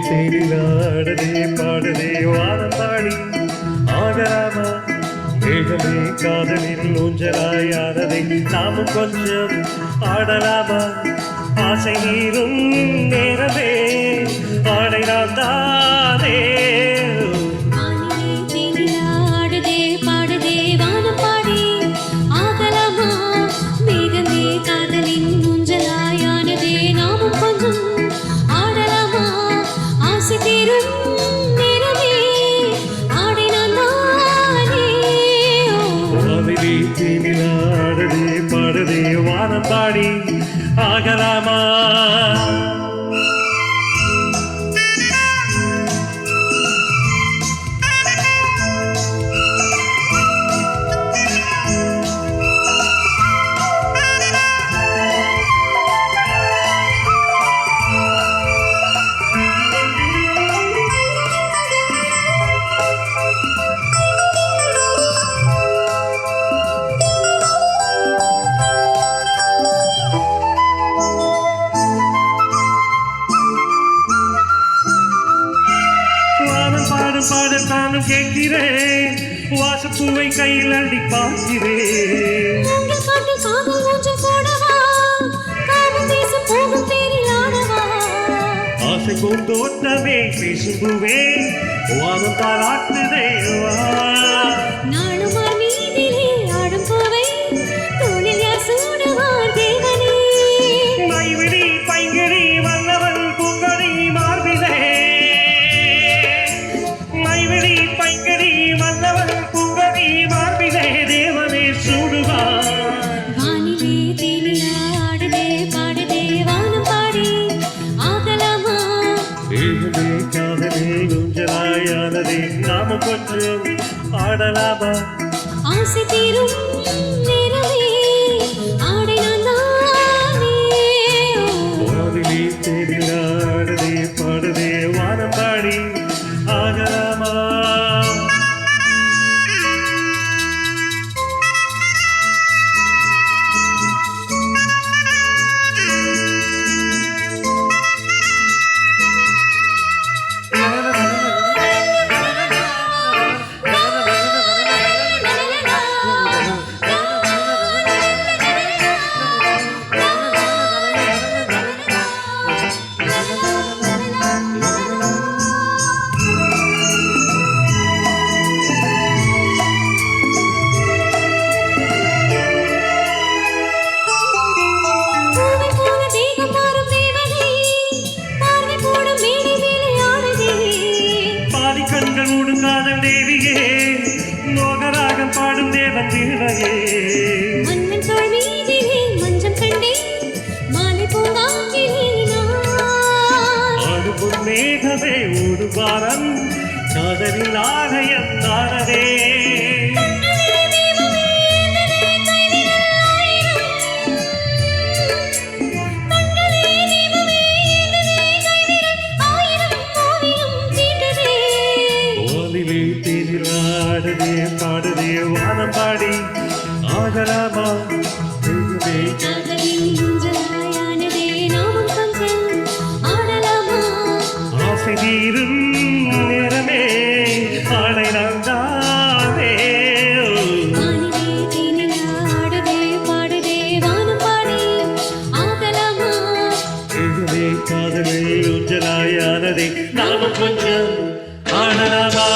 தேடிலாடதே பாடதே வானம் பாடி ஆகலாமா மேகமே காதலில் ஊஞ்சலாயானதை நாமும் கொஞ்சம் ஆடலாமா ஆசை நீரும் நேரமே ஆடை நாம் தானே ஆடதே பாடதே வானம் பாடி ஆகலாமா பாடல் நானும் கேட்கிறேன் வாசப்பூவை கையில் அள்ளி பார்க்கிறேன் ஆசை பூந்தோட்டமே பேசுபுவே வானம் தாராட்டுதே நாம கொஞ்சம் ஆடலாமா ஆசை தீரும் நேரமே ஆடை நானே வாதிலே தேடிலாடதே பாடதே வானம் பாடி ஆகலாமா காதல் தேவியே லோகராகம் பாடும் தேவன் வீணையே மன்னன் தோள் மீதிலே மஞ்சம் கண்டே மாலை பூங்காற்றிலே ஆடுபுர் மேகமே ஓடு வாரம் காதலில் ஆலயம் தானதே தேடிலாடதே பாடதே வானம் பாடி ஆகலாமா ஆசை தீரும் நேரமே ஆடை நாம் தானே காதலில் ஊஞ்சலாயானதை நாமும் கொஞ்சம் ஆடலாமா